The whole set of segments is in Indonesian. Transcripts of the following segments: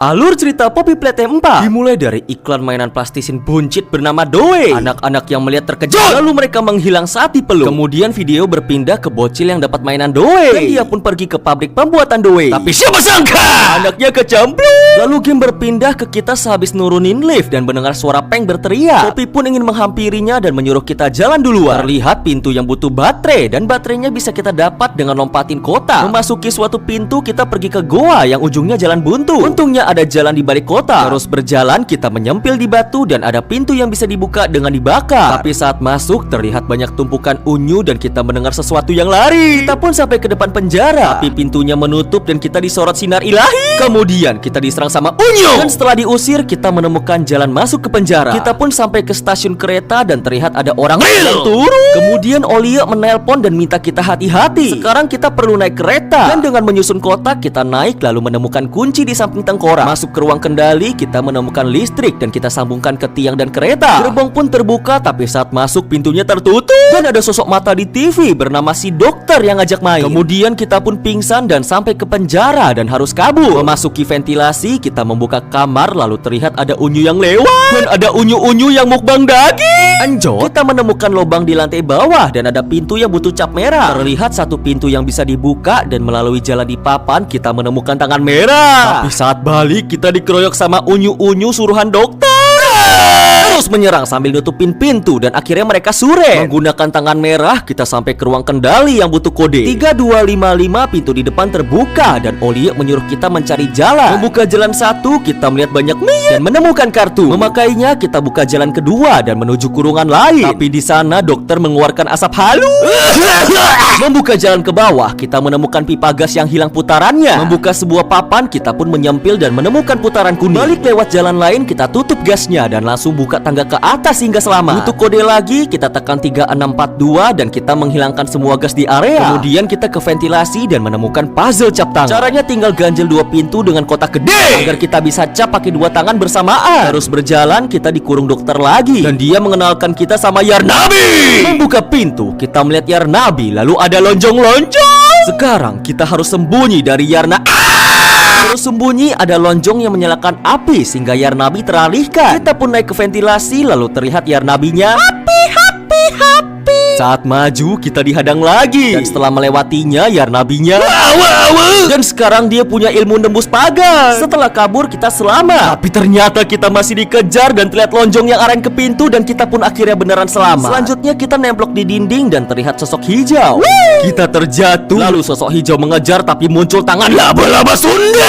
Alur cerita Poppy Playtime 4 dimulai dari iklan mainan plastisin buncit bernama Doe. Anak-anak yang melihat terkejut, lalu mereka menghilang saat dipeluk. Kemudian video berpindah ke bocil yang dapat mainan Doe, dan dia pun pergi ke pabrik pembuatan Doe. Tapi siapa sangka anaknya kecemplung. Lalu game berpindah ke kita sehabis nurunin lift dan mendengar suara Peng berteriak. Poppy pun ingin menghampirinya dan menyuruh kita jalan duluan. Terlihat pintu yang butuh baterai, dan baterainya bisa kita dapat dengan lompatin kotak. Memasuki suatu pintu, kita pergi ke goa yang ujungnya jalan buntu. Untungnya ada jalan di balik kota. Terus berjalan, kita menyempil di batu dan ada pintu yang bisa dibuka dengan dibakar. Tapi saat masuk, terlihat banyak tumpukan unyu dan kita mendengar sesuatu yang lari. Kita pun sampai ke depan penjara, tapi pintunya menutup dan kita disorot sinar ilahi. Kemudian kita diserang sama unyu, dan setelah diusir, kita menemukan jalan masuk ke penjara. Kita pun sampai ke stasiun kereta dan terlihat ada orang yang turun. Kemudian Olie menelpon dan minta kita hati-hati. Sekarang kita perlu naik kereta, dan dengan menyusun kotak, kita naik lalu menemukan kunci di samping tengkorak. Masuk ke ruang kendali, kita menemukan listrik dan kita sambungkan ke tiang dan kereta. Gerbong pun terbuka, tapi saat masuk pintunya tertutup. Dan ada sosok mata di TV bernama si dokter yang ngajak main. Kemudian kita pun pingsan dan sampai ke penjara dan harus kabur. Memasuki ventilasi, kita membuka kamar lalu terlihat ada unyu yang lewat. Dan ada unyu-unyu yang mukbang daging. Anjot, kita menemukan lubang di lantai bawah dan ada pintu yang butuh cap merah. Terlihat satu pintu yang bisa dibuka dan melalui jalan di papan kita menemukan tangan merah. Tapi saat balik kita dikeroyok sama unyu-unyu suruhan dokter. Terus menyerang sambil nutupin pintu dan akhirnya mereka sure. Menggunakan tangan merah kita sampai ke ruang kendali yang butuh kode 3255. Pintu di depan terbuka dan Olie menyuruh kita mencari jalan. Membuka jalan satu, kita melihat banyak mie dan menemukan kartu. Memakainya, kita buka jalan kedua dan menuju kurungan lain. Tapi di sana dokter mengeluarkan asap halus. Membuka jalan ke bawah, kita menemukan pipa gas yang hilang putarannya. Membuka sebuah papan, kita pun menyempil dan menemukan putaran kuning. Balik lewat jalan lain, kita tutup gasnya dan langsung buka tangga ke atas hingga selamat. Untuk kode lagi, kita tekan 3642 dan kita menghilangkan semua gas di area. Kemudian kita ke ventilasi dan menemukan puzzle cap tangan. Caranya tinggal ganjel dua pintu dengan kotak gede agar kita bisa cap pakai dua tangan bersamaan. Terus berjalan, kita dikurung dokter lagi dan dia mengenalkan kita sama Yarnabi. Membuka pintu, kita melihat Yarnabi lalu ada lonjong-lonjong. Sekarang kita harus sembunyi dari Yarna. Terus sembunyi ada lonjong yang menyalakan api sehingga Yarnabi teralihkan. Kita pun naik ke ventilasi lalu terlihat Yarnabinya happy. Saat maju kita dihadang lagi dan setelah melewatinya Yarnabinya dan sekarang dia punya ilmu nembus pagar. Setelah kabur kita selamat, tapi ternyata kita masih dikejar dan terlihat lonjong yang arahin ke pintu dan kita pun akhirnya beneran selamat. Selanjutnya kita nemplok di dinding dan terlihat sosok hijau. Kita terjatuh lalu sosok hijau mengejar tapi muncul tangan laba-laba Sunda.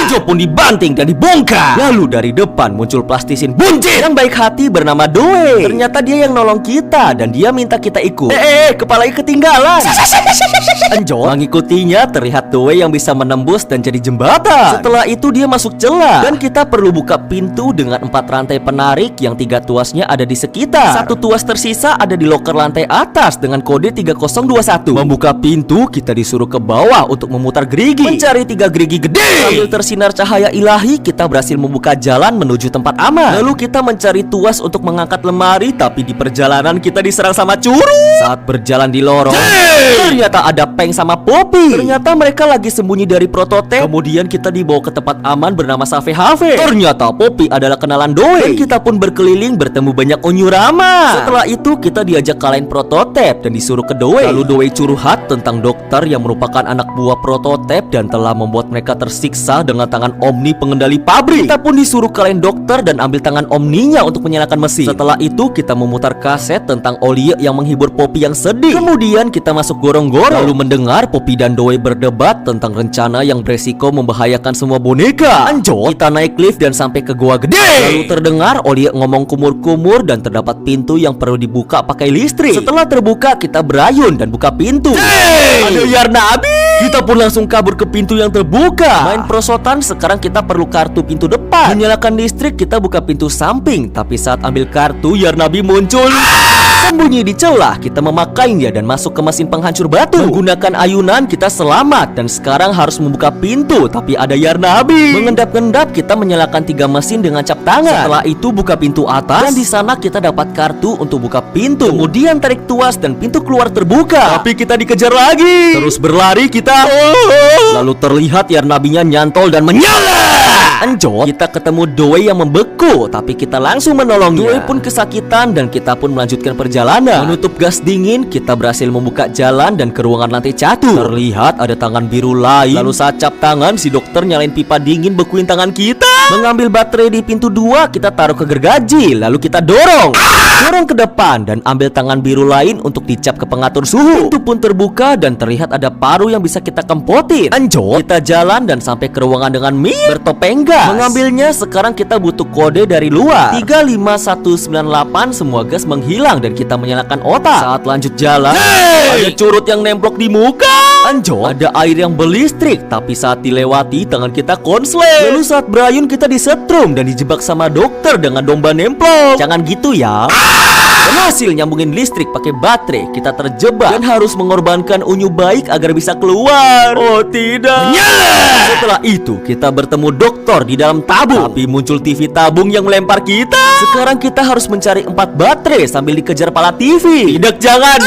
Hijau pun dibanting dan dibongkar. Lalu dari depan muncul plastisin buncit yang baik hati bernama Doe. Ternyata dia yang nolong kita dan dia minta kita ikut. Kepalanya ketinggalan. Anjol mengikutinya, terlihat Doe yang bisa menembus dan jadi jembatan. Setelah itu dia masuk celah dan kita perlu buka pintu dengan 4 rantai penarik yang 3 tuasnya ada di sekitar. 1 tuas tersisa ada di loker lantai atas dengan kode 3021. Membuka pintu, kita disuruh ke bawah untuk memutar gerigi, mencari 3 gerigi gede. Sambil tersinar cahaya ilahi, kita berhasil membuka jalan menuju tempat aman. Lalu kita mencari tuas untuk mengangkat lemari, tapi di perjalanan kita diserang sama curu. Saat berjalan di lorong, ternyata ada Peng sama Poppy. Ternyata mereka lagi sembunyi dari prototip. Kemudian kita dibawa ke tempat aman bernama Safe Hafe. Ternyata Poppy adalah kenalan Doe dan kita pun berkeliling bertemu banyak unyu ramah. Setelah itu kita diajak kalahin prototip dan disuruh ke Doe. Lalu Doe curhat tentang dokter yang merupakan anak buah prototip dan telah membuat mereka tersiksa dengan tangan Omni pengendali pabrik. Kita pun disuruh kalahin dokter dan ambil tangan Omninya untuk menyalakan mesin. Setelah itu kita memutar kaset tentang Olie yang menghibur Poppy yang sedih. Kemudian kita masuk gorong-gorong lalu mendengar Poppy dan Doe berdebat tentang rencana yang beresiko membahayakan semua boneka. Anjot, kita naik lift dan sampai ke goa gede. Lalu terdengar Olie ngomong kumur-kumur dan terdapat pintu yang perlu dibuka pakai listrik. Setelah terbuka kita berayun dan buka pintu. Ada Yarnabi. Kita pun langsung kabur ke pintu yang terbuka. Main prosotan, sekarang kita perlu kartu pintu depan. Menyalakan listrik, kita buka pintu samping. Tapi saat ambil kartu, Yarnabi muncul. Sembunyi di celah, kita memakainya dan masuk ke mesin penghancur batu. Menggunakan ayunan kita selamat dan sekarang harus membuka pintu, tapi ada Yarnabi. Mengendap-endap kita menyalakan 3 mesin dengan cap tangan. Setelah itu buka pintu atas dan di sana kita dapat kartu untuk buka pintu. Kemudian tarik tuas dan pintu keluar terbuka. Tapi kita dikejar lagi. Terus berlari kita. Lalu terlihat Yarnabinya nyantol dan menyala. Anjot, kita ketemu Doi yang membeku, tapi kita langsung menolongnya. Doi pun kesakitan dan kita pun melanjutkan perjalanan. Menutup gas dingin, kita berhasil membuka jalan dan ke ruangan lantai 1. Terlihat ada tangan biru lain. Lalu saat cap tangan, si dokter nyalain pipa dingin bekuin tangan kita. Mengambil baterai di pintu 2, kita taruh ke gergaji. Lalu kita dorong ke depan dan ambil tangan biru lain untuk dicap ke pengatur suhu. Pintu pun terbuka dan terlihat ada paru yang bisa kita kempotin. Anjot, kita jalan dan sampai ke ruangan dengan Mir bertopeng gas. Mengambilnya, sekarang kita butuh kode dari luar. 35198, semua gas menghilang dan kita menyalakan otak. Saat lanjut jalan, ada curut yang nemplok di muka. Anjot, ada air yang berlistrik, tapi saat dilewati tangan kita konslet. Lalu saat berayun kita disetrum dan dijebak sama dokter dengan domba nemplok. Jangan gitu ya. Berhasil nyambungin listrik pakai baterai, kita terjebak dan harus mengorbankan unyu baik agar bisa keluar. Oh tidak. Setelah itu kita bertemu dokter di dalam tabung, tapi muncul TV tabung yang melempar kita. Sekarang kita harus mencari 4 baterai sambil dikejar pala TV. Tidak, jangan.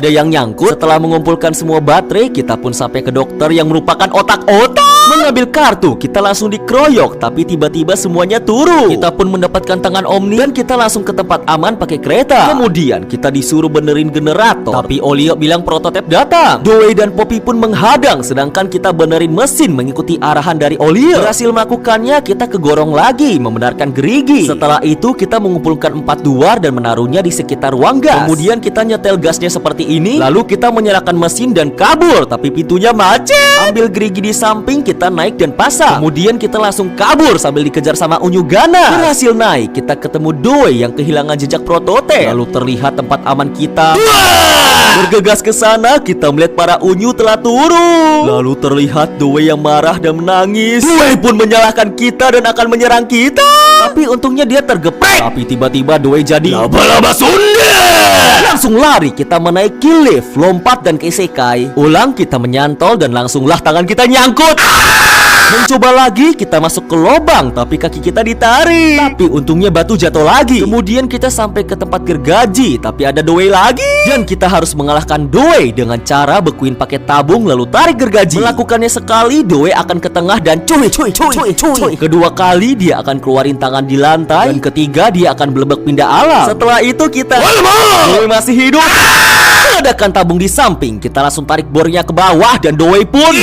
Ada yang nyangkut. Setelah mengumpulkan semua baterai, kita pun sampai ke dokter yang merupakan otak-otak. Mengambil kartu, kita langsung dikeroyok, tapi tiba-tiba semuanya turun. Kita pun mendapatkan tangan Omni dan kita langsung ke tempat aman pakai kereta. Kemudian kita disuruh benerin generator, tapi Olio bilang prototip datang. Doi dan Poppy pun menghadang, sedangkan kita benerin mesin mengikuti arahan dari Olio. Berhasil melakukannya, kita kegorong lagi membenarkan gerigi. Setelah itu kita mengumpulkan 4 duar dan menaruhnya di sekitar ruang gas. Kemudian kita nyetel gasnya seperti ini, lalu kita menyalakan mesin dan kabur, tapi pintunya macet. Ambil gerigi di samping, kita naik dan pasang. Kemudian kita langsung kabur sambil dikejar sama unyu ganas. Berhasil naik, kita ketemu Doi yang kehilangan jejak prototip. Lalu terlihat tempat aman kita. Bergegas ke sana, kita melihat para unyu telah turun. Lalu terlihat Doi yang marah dan menangis. Doi pun menyalahkan kita dan akan menyerang kita. Tapi untungnya dia tergeprek. Tapi tiba-tiba Doi jadi laba-laba Sunda. Langsung lari, kita menaiki lift, lompat dan keisekai. Ulang, kita menyantol dan langsunglah tangan kita nyangkut. Mencoba lagi, kita masuk ke lubang, tapi kaki kita ditarik. Tapi untungnya batu jatuh lagi. Kemudian kita sampai ke tempat gergaji, tapi ada Doi lagi. Dan kita harus mengalahkan Doi dengan cara bekuin pakai tabung lalu tarik gergaji. Melakukannya sekali, Doi akan ke tengah dan cuy. Kedua kali dia akan keluarin tangan di lantai, dan ketiga dia akan belebek pindah alam. Setelah itu kita Doi masih hidup. Ledakan tabung di samping, kita langsung tarik bornya ke bawah dan Doi pun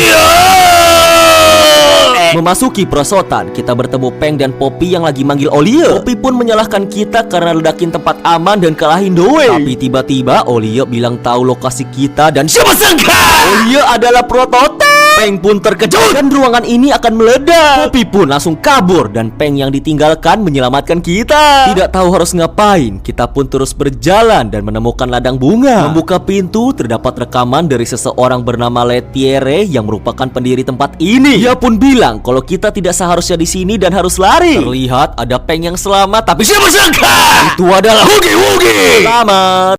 memasuki perosotan. Kita bertemu Peng dan Poppy yang lagi manggil Olio. Poppy pun menyalahkan kita karena ledakin tempat aman dan kalahin Doi. Tapi tiba-tiba Olio bilang tahu lokasi kita dan siapa sangka Olio adalah prototip. Peng pun terkejut dan ruangan ini akan meledak. Poppy pun langsung kabur dan Peng yang ditinggalkan menyelamatkan kita. Tidak tahu harus ngapain, kita pun terus berjalan dan menemukan ladang bunga. Membuka pintu, terdapat rekaman dari seseorang bernama Letiere yang merupakan pendiri tempat ini. Dia pun bilang kalau kita tidak seharusnya di sini dan harus lari. Terlihat ada Peng yang selamat, tapi siapa sangka itu adalah Hugi. Selamat.